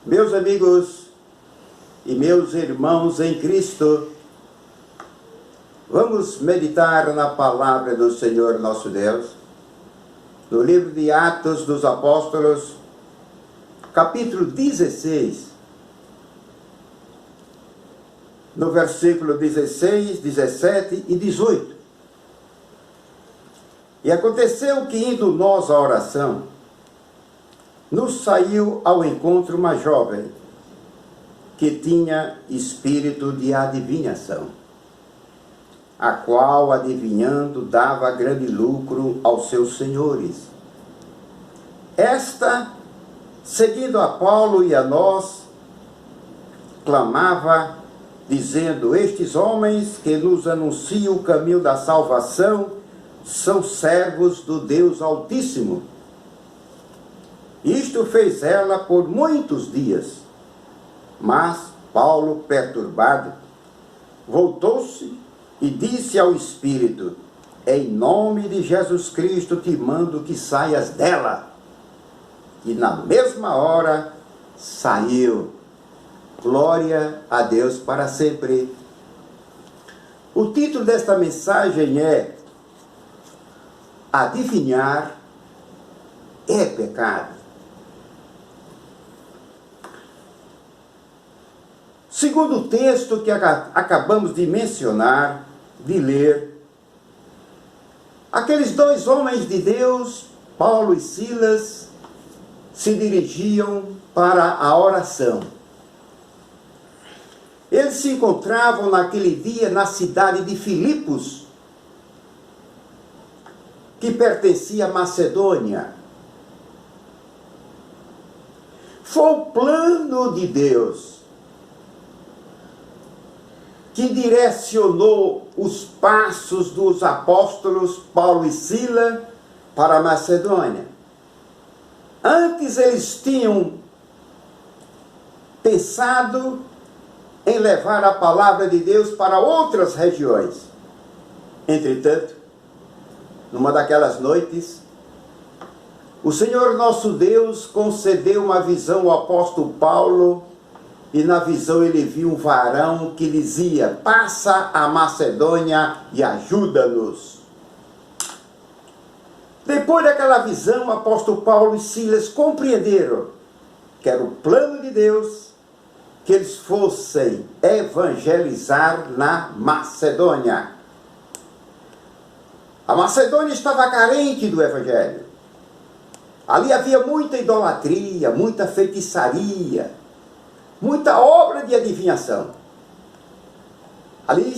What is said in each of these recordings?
Meus amigos e meus irmãos em Cristo, vamos meditar na palavra do Senhor nosso Deus, no livro de Atos dos Apóstolos, capítulo 16, no versículo 16, 17 e 18. E aconteceu que, indo nós à oração, nos saiu ao encontro uma jovem que tinha espírito de adivinhação, a qual, adivinhando, dava grande lucro aos seus senhores. Esta, seguindo a Paulo e a nós, clamava, dizendo: estes homens que nos anunciam o caminho da salvação são servos do Deus Altíssimo. Isto fez ela por muitos dias. Mas Paulo, perturbado, voltou-se e disse ao Espírito: em nome de Jesus Cristo te mando que saias dela. E na mesma hora saiu. Glória a Deus para sempre. O título desta mensagem é: adivinhar é pecado. Segundo o texto que acabamos de mencionar, de ler, aqueles dois homens de Deus, Paulo e Silas, se dirigiam para a oração. Eles se encontravam naquele dia na cidade de Filipos, que pertencia à Macedônia. Foi o plano de Deus que direcionou os passos dos apóstolos Paulo e Silas para a Macedônia. Antes eles tinham pensado em levar a palavra de Deus para outras regiões. Entretanto, numa daquelas noites, o Senhor nosso Deus concedeu uma visão ao apóstolo Paulo, e na visão ele viu um varão que dizia: passa a Macedônia e ajuda-nos. Depois daquela visão, o apóstolo Paulo e Silas compreenderam que era o plano de Deus que eles fossem evangelizar na Macedônia. A Macedônia estava carente do evangelho. Ali havia muita idolatria, muita feitiçaria, muita obra de adivinhação. Ali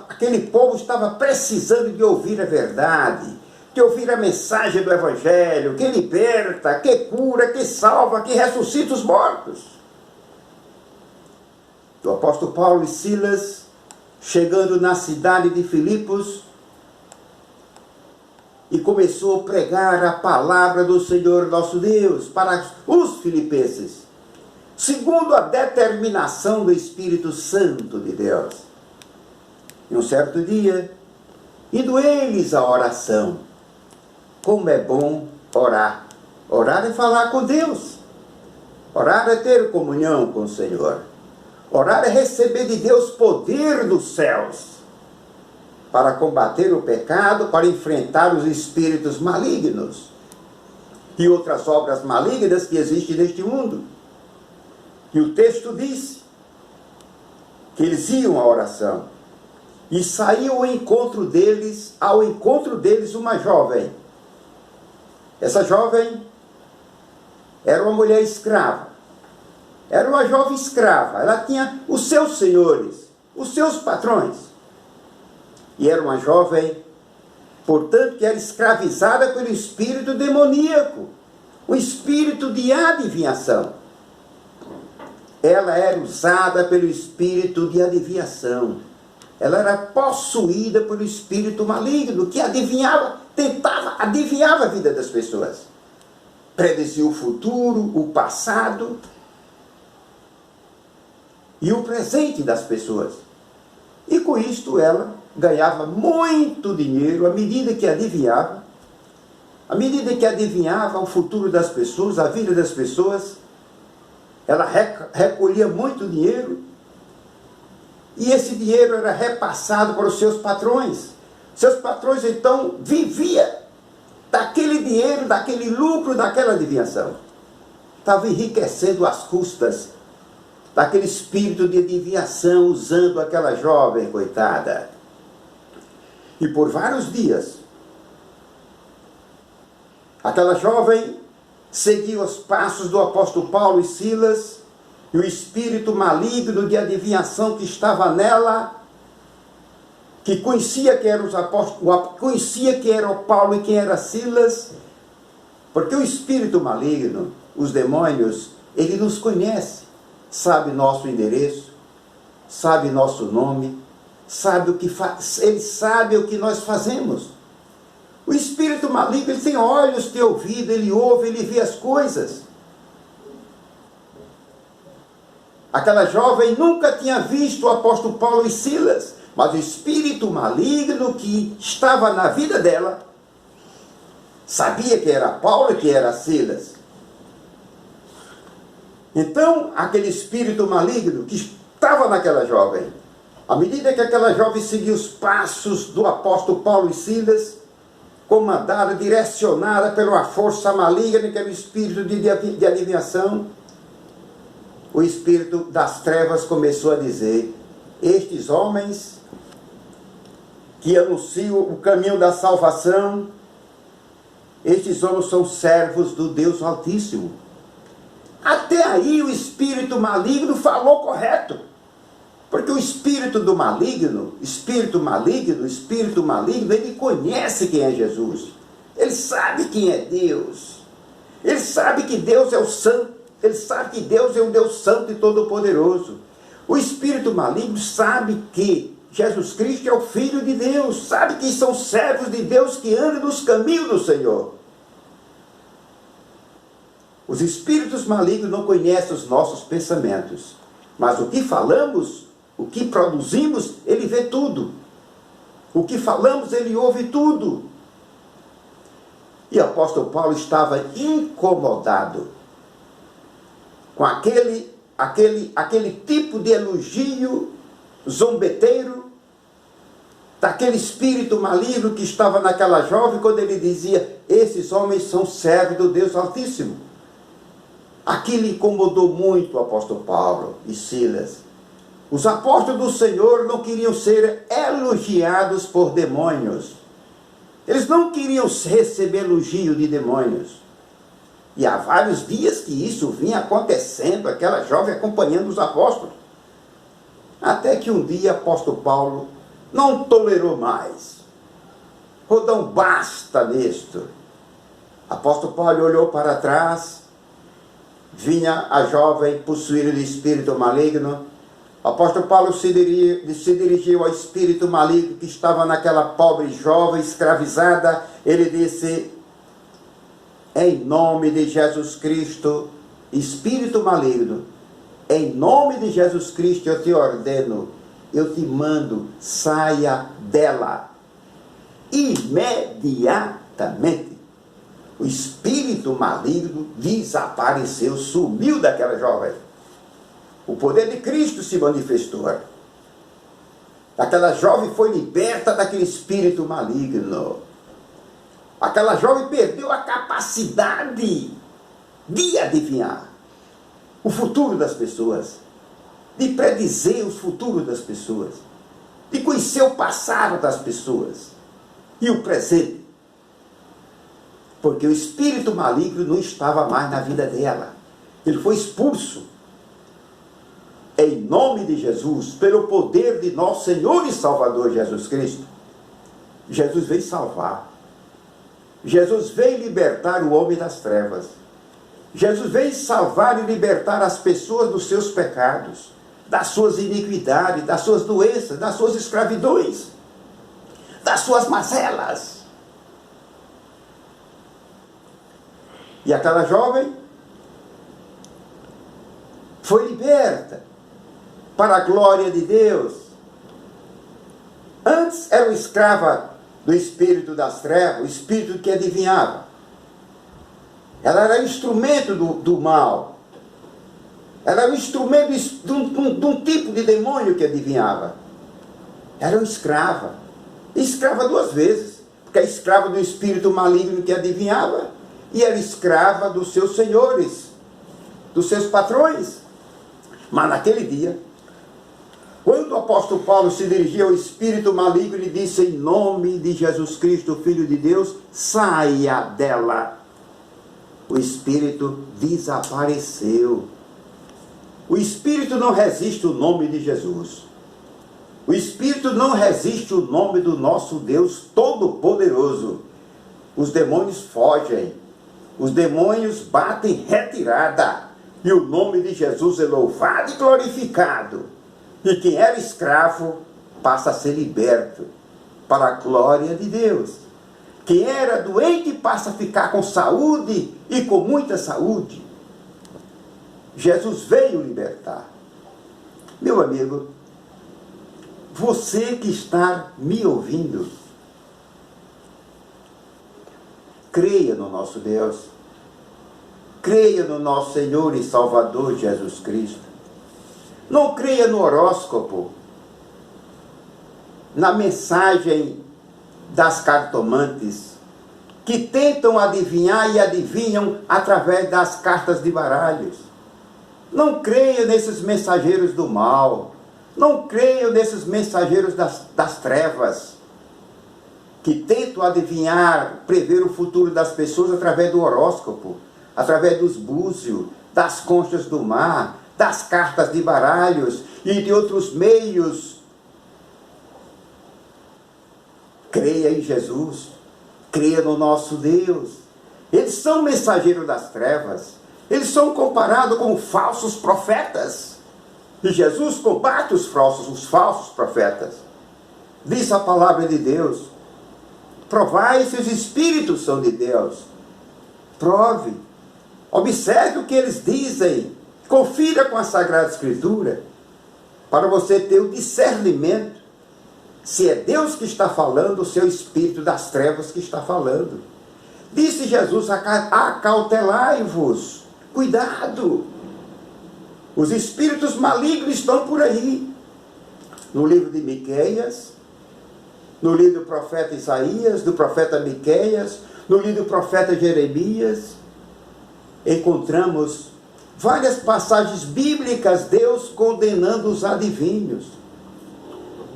aquele povo estava precisando de ouvir a verdade, de ouvir a mensagem do evangelho, que liberta, que cura, que salva, que ressuscita os mortos. O apóstolo Paulo e Silas, chegando na cidade de Filipos, e começou a pregar a palavra do Senhor nosso Deus para os filipenses, segundo a determinação do Espírito Santo de Deus. E um certo dia, indo eles à oração, como é bom orar. Orar é falar com Deus. Orar é ter comunhão com o Senhor. Orar é receber de Deus poder dos céus para combater o pecado, para enfrentar os espíritos malignos e outras obras malignas que existem neste mundo. E o texto diz que eles iam à oração e saiu ao encontro deles uma jovem. Essa jovem era uma mulher escrava. Era uma jovem escrava. Ela tinha os seus senhores, os seus patrões. E era uma jovem, portanto, que era escravizada pelo espírito demoníaco, o espírito de adivinhação. Ela era usada pelo espírito de adivinhação. Ela era possuída pelo espírito maligno, que adivinhava a vida das pessoas. Predizia o futuro, o passado e o presente das pessoas. E com isto ela ganhava muito dinheiro à medida que adivinhava o futuro das pessoas, a vida das pessoas. ela recolhia muito dinheiro, e esse dinheiro era repassado para os seus patrões. Seus patrões, então, viviam daquele dinheiro, daquele lucro, daquela adivinhação. Estava enriquecendo às custas daquele espírito de adivinhação, usando aquela jovem, coitada. E por vários dias, aquela jovem seguia os passos do apóstolo Paulo e Silas, e o espírito maligno de adivinhação que estava nela, que conhecia que eram os apóstolos, conhecia quem era o Paulo e quem era Silas, porque o espírito maligno, os demônios, ele nos conhece, sabe nosso endereço, sabe nosso nome, sabe o que ele sabe o que nós fazemos. O espírito maligno, ele tem olhos, tem ouvido, ele ouve, ele vê as coisas. Aquela jovem nunca tinha visto o apóstolo Paulo e Silas, mas o espírito maligno que estava na vida dela sabia que era Paulo e que era Silas. Então, aquele espírito maligno que estava naquela jovem, à medida que aquela jovem seguia os passos do apóstolo Paulo e Silas, comandada, direcionada pela força maligna, que era o espírito de adivinhação, o espírito das trevas começou a dizer: estes homens que anunciam o caminho da salvação, estes homens são servos do Deus Altíssimo. Até aí o espírito maligno falou correto. Porque o espírito do maligno, ele conhece quem é Jesus. Ele sabe quem é Deus. Ele sabe que Deus é o santo. Ele sabe que Deus é um Deus santo e todo-poderoso. O espírito maligno sabe que Jesus Cristo é o Filho de Deus. Sabe que são servos de Deus que andam nos caminhos do Senhor. Os espíritos malignos não conhecem os nossos pensamentos. Mas o que falamos, o que produzimos, ele vê tudo. O que falamos, ele ouve tudo. E o apóstolo Paulo estava incomodado com aquele tipo de elogio zombeteiro daquele espírito maligno que estava naquela jovem, quando ele dizia: esses homens são servos do Deus Altíssimo. Aquilo incomodou muito o apóstolo Paulo e Silas. Os apóstolos do Senhor não queriam ser elogiados por demônios. Eles não queriam receber elogio de demônios. E há vários dias que isso vinha acontecendo, aquela jovem acompanhando os apóstolos. Até que um dia o apóstolo Paulo não tolerou mais. Rodão, basta nisto. O apóstolo Paulo olhou para trás, vinha a jovem possuída de espírito maligno. O apóstolo Paulo se dirigiu ao espírito maligno que estava naquela pobre jovem escravizada. Ele disse: em nome de Jesus Cristo, espírito maligno, em nome de Jesus Cristo eu te ordeno, eu te mando, saia dela. Imediatamente, o espírito maligno desapareceu, sumiu daquela jovem. O poder de Cristo se manifestou. Aquela jovem foi liberta daquele espírito maligno. Aquela jovem perdeu a capacidade de adivinhar o futuro das pessoas, de predizer o futuro das pessoas, de conhecer o passado das pessoas e o presente. Porque o espírito maligno não estava mais na vida dela. Ele foi expulso. Em nome de Jesus, pelo poder de nosso Senhor e Salvador Jesus Cristo. Jesus veio salvar. Jesus veio libertar o homem das trevas. Jesus veio salvar e libertar as pessoas dos seus pecados, das suas iniquidades, das suas doenças, das suas escravidões, das suas mazelas. E aquela jovem foi liberta para a glória de Deus. Antes era uma escrava do espírito das trevas, o espírito que adivinhava. Ela era instrumento do mal. Ela era um instrumento de um tipo de demônio que adivinhava. Era uma escrava. Escrava duas vezes. Porque era escrava do espírito maligno que adivinhava e era escrava dos seus senhores, dos seus patrões. Mas naquele dia, quando o apóstolo Paulo se dirigia ao espírito maligno, ele disse: em nome de Jesus Cristo, Filho de Deus, saia dela. O espírito desapareceu. O espírito não resiste o nome de Jesus. O espírito não resiste o nome do nosso Deus Todo-Poderoso. Os demônios fogem. Os demônios batem retirada. E o nome de Jesus é louvado e glorificado. E quem era escravo passa a ser liberto para a glória de Deus. Quem era doente passa a ficar com saúde e com muita saúde. Jesus veio libertar. Meu amigo, você que está me ouvindo, creia no nosso Deus. Creia no nosso Senhor e Salvador Jesus Cristo. Não creia no horóscopo, na mensagem das cartomantes, que tentam adivinhar e adivinham através das cartas de baralhos. Não creia nesses mensageiros do mal. Não creia nesses mensageiros das trevas, que tentam adivinhar, prever o futuro das pessoas através do horóscopo, através dos búzios, das conchas do mar, das cartas de baralhos e de outros meios. Creia em Jesus, creia no nosso Deus. Eles são mensageiros das trevas, eles são comparados com falsos profetas. E Jesus combate os falsos profetas. Diz a palavra de Deus: provai se os espíritos são de Deus. Prove, observe o que eles dizem, confira com a Sagrada Escritura, para você ter o discernimento se é Deus que está falando, o seu espírito das trevas que está falando. Disse Jesus: acautelai-vos, cuidado, os espíritos malignos estão por aí. No livro de Miqueias, no livro do profeta Isaías, do profeta Miqueias, no livro do profeta Jeremias, encontramos várias passagens bíblicas, Deus condenando os adivinhos,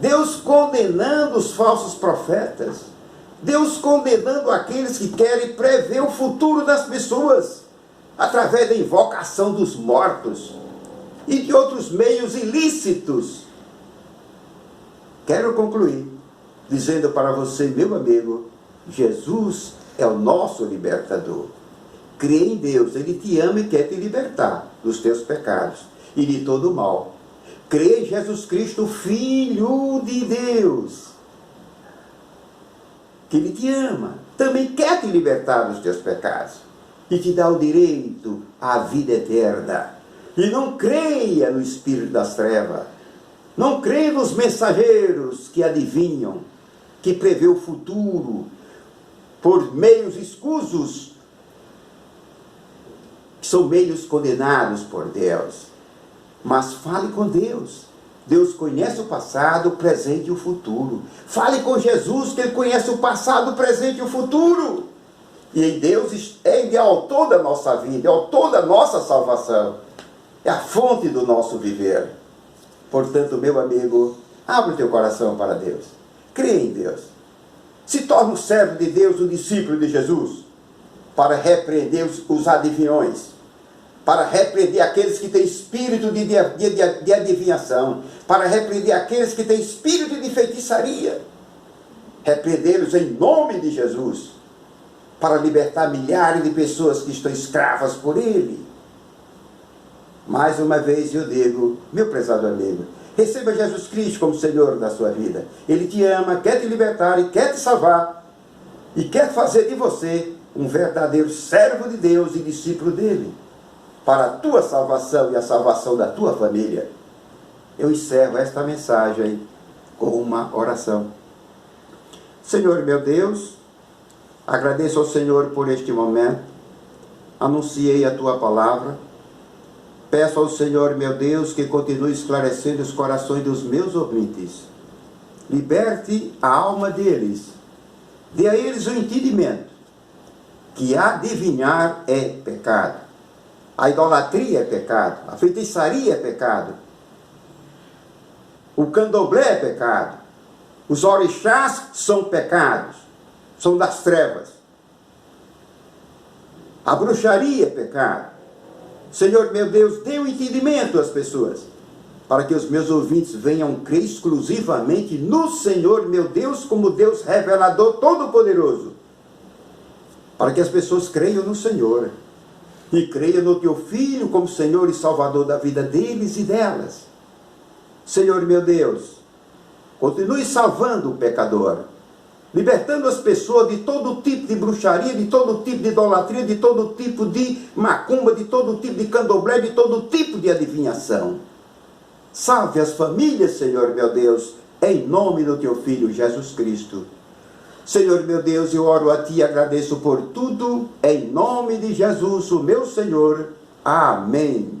Deus condenando os falsos profetas, Deus condenando aqueles que querem prever o futuro das pessoas, através da invocação dos mortos e de outros meios ilícitos. Quero concluir dizendo para você, meu amigo, Jesus é o nosso libertador. Crê em Deus, Ele te ama e quer te libertar dos teus pecados e de todo o mal. Crê em Jesus Cristo, Filho de Deus, que Ele te ama, também quer te libertar dos teus pecados e te dá o direito à vida eterna. E não creia no espírito das trevas, não creia nos mensageiros que adivinham, que prevê o futuro por meios escusos, que são meios condenados por Deus. Mas fale com Deus. Deus conhece o passado, o presente e o futuro. Fale com Jesus, que Ele conhece o passado, o presente e o futuro. E em Deus, Ele é o autor da nossa vida, é o autor da nossa salvação. É a fonte do nosso viver. Portanto, meu amigo, abre o teu coração para Deus. Crê em Deus. Se torne um servo de Deus, um discípulo de Jesus, para repreender os adivinhões, para repreender aqueles que têm espírito de adivinhação, para repreender aqueles que têm espírito de feitiçaria, repreendê-los em nome de Jesus, para libertar milhares de pessoas que estão escravas por Ele. Mais uma vez eu digo, meu prezado amigo, receba Jesus Cristo como Senhor da sua vida. Ele te ama, quer te libertar e quer te salvar, e quer fazer de você um verdadeiro servo de Deus e discípulo dele, para a tua salvação e a salvação da tua família. Eu encerro esta mensagem com uma oração. Senhor meu Deus, agradeço ao Senhor por este momento, anunciei a tua palavra, Peço ao Senhor, meu Deus, que continue esclarecendo os corações dos meus ouvintes. Liberte a alma deles. Dê a eles o entendimento que adivinhar é pecado. A idolatria é pecado. A feitiçaria é pecado. O candomblé é pecado. Os orixás são pecados. São das trevas. A bruxaria é pecado. Senhor, meu Deus, dê o entendimento às pessoas, para que os meus ouvintes venham crer exclusivamente no Senhor, meu Deus, como Deus revelador todo-poderoso. Para que as pessoas creiam no Senhor e creiam no teu Filho como Senhor e Salvador da vida deles e delas. Senhor, meu Deus, continue salvando o pecador, libertando as pessoas de todo tipo de bruxaria, de todo tipo de idolatria, de todo tipo de macumba, de todo tipo de candomblé, de todo tipo de adivinhação. Salve as famílias, Senhor meu Deus, em nome do teu Filho Jesus Cristo. Senhor meu Deus, eu oro a ti e agradeço por tudo, em nome de Jesus, o meu Senhor. Amém.